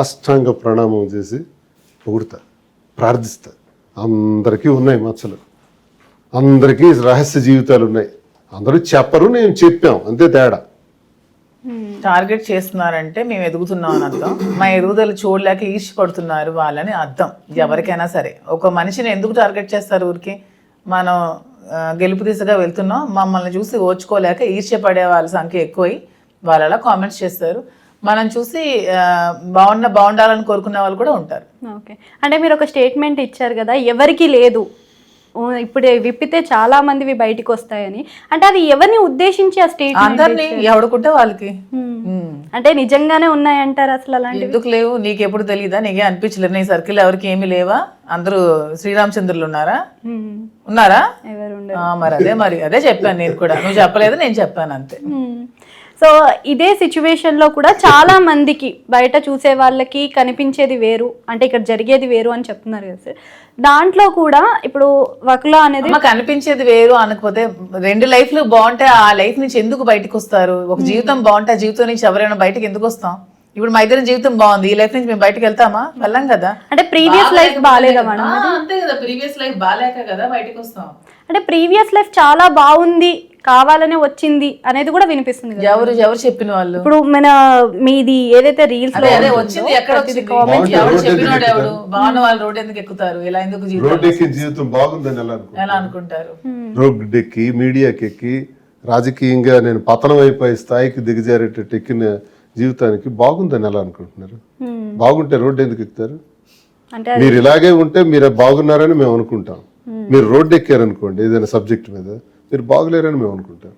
అష్టాంగ ప్రణామం చేసి పొగుడుతా, ప్రార్థిస్తా. అందరికీ ఉన్నాయి మచ్చలు, అందరికీ రహస్య జీవితాలు ఉన్నాయి. అందరూ చెప్పరు, నేను చెప్పాం, అంతే తేడా. టార్గెట్ చేస్తున్నారంటే మేము ఎదుగుతున్నాం అని అర్థం. మా ఎదుగుదల చూడలేక ఈర్ష్యపడుతున్నారు వాళ్ళని అర్థం. ఎవరికైనా సరే ఒక మనిషిని ఎందుకు టార్గెట్ చేస్తారు? ఊరికి మనం గెలుపు దిశగా వెళ్తున్నాం, మమ్మల్ని చూసి ఓర్చుకోలేక ఈర్ష్యపడే వాళ్ళ సంఖ్య ఎక్కువై వాళ్ళు అలా కామెంట్స్ చేస్తారు. మనం చూసి బాగుండాలని కోరుకునే వాళ్ళు కూడా ఉంటారు. ఓకే, అంటే మీరు ఒక స్టేట్మెంట్ ఇచ్చారు కదా, ఎవరికి లేదు, ఇప్పుడు విప్పితే చాలా మందివి బయటికి వస్తాయని. అంటే అది ఎవరిని ఉద్దేశించి ఆ స్టేట్మెంట్? అందరినీ ఎవడుకుంటే వాళ్ళకి. అంటే నిజంగానే ఉన్నాయంటారు అసలు? అలాంటి ఎందుకు లేవు? నీకు ఎప్పుడు తెలియదా? నీకే అనిపించలేదు? నీ సర్కిల్ ఎవరికి ఏమీ లేవా? అందరూ శ్రీరామచంద్రులు ఉన్నారా? మరి అదే చెప్పాను నేను కూడా. నువ్వు చెప్పలేదు, నేను చెప్పాను, అంతే. సో ఇదే సిచ్యువేషన్లో కూడా చాలా మందికి బయట చూసే వాళ్ళకి కనిపించేది వేరు, అంటే ఇక్కడ జరిగేది వేరు అని చెప్తున్నారు కదా సార్. దాంట్లో కూడా ఇప్పుడు వకుల అనేది కనిపించేది వేరు అనకపోతే రెండు లైఫ్లు బాగుంటే ఆ లైఫ్ నుంచి ఎందుకు బయటకు వస్తారు? ఒక జీవితం బాగుంటే ఆ జీవితం నుంచి ఎవరైనా బయటకు ఎందుకు వస్తాం? ఇప్పుడు మా ఇద్దరి జీవితం బాగుంది, ఈ లైఫ్ నుంచి మేము బయటకు వెళ్తామా? వెళ్ళాం కదా. అంటే ప్రీవియస్ లైఫ్ బాగాలేదా మేడం? అంతే కదా, ప్రీవియస్ లైఫ్ బాగాలేక కదా బయటకు వస్తాం. అంటే ప్రీవియస్ లైఫ్ చాలా బాగుంది, కావాలనే వచ్చింది అనేది కూడా వినిపిస్తుంది. ఎవరు చెప్పిన వాళ్ళు? ఇప్పుడు మీది ఏదైతే రీల్స్ లో వచ్చింది, ఎక్కడ వచ్చింది? ఎవరు చెప్పినాడు? ఎవడు? బాగున్న వాళ్ళు రోడ్ ఎందుకు ఎక్కుతారు? ఇలా ఎందుకు జీవితం బాగుందని ఎలా అనుకుంటారు? రోడ్ ఎక్కి, మీడియాకి ఎక్కి, రాజకీయంగా నేను పతనం అయిపోయే స్థాయికి దిగజారేటట్టు ఎక్కిన జీవితానికి బాగుందని ఎలా అనుకుంటున్నారు? బాగుంటే రోడ్డు ఎందుకు ఎక్కుతారు? మీరు ఇలాగే ఉంటే మీరు బాగున్నారని మేము అనుకుంటాం. మీరు రోడ్డు ఎక్కారనుకోండి ఏదైనా సబ్జెక్ట్ మీద, మీరు బాగులేరని మేము అనుకుంటాం.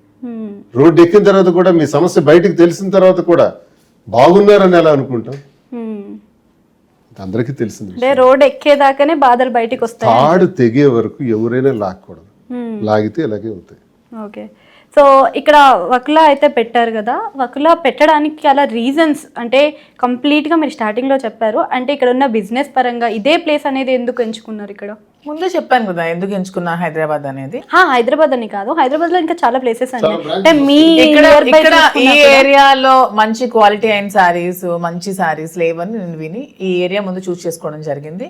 రోడ్డు ఎక్కిన తర్వాత కూడా మీ సమస్య బయటకు తెలిసిన తర్వాత కూడా బాగున్నారని ఎలా అనుకుంటాం? అందరికీ తెలిసింది. రోడ్ ఎక్కేదాకానే బాధలు బయటకు వస్తాయి. తాడు తెగే వరకు ఎవరైనా లాక్కూడదు, లాగితే ఇలాగే అవుతాయి. ఓకే, సో ఇక్కడ వకుల అయితే పెట్టారు కదా, వకుల పెట్టడానికి అలా రీజన్స్ అంటే కంప్లీట్గా మీరు స్టార్టింగ్లో చెప్పారు. అంటే ఇక్కడ ఉన్న బిజినెస్ పరంగా ఇదే ప్లేస్ అనేది ఎందుకు ఎంచుకున్నారు? ఇక్కడ ముందే చెప్పాను కదా ఎందుకు ఎంచుకున్నా హైదరాబాద్ అనేది. హైదరాబాద్ అని కాదు, హైదరాబాద్ లో ఇంకా చాలా ప్లేసెస్ అండి. అంటే మీ ఇక్కడ ఈ ఏరియాలో మంచి క్వాలిటీ అయిన శారీస్, మంచి శారీస్ లేవని నేను విని ఈ ఏరియా ముందు చూస్ చేసుకోవడం జరిగింది.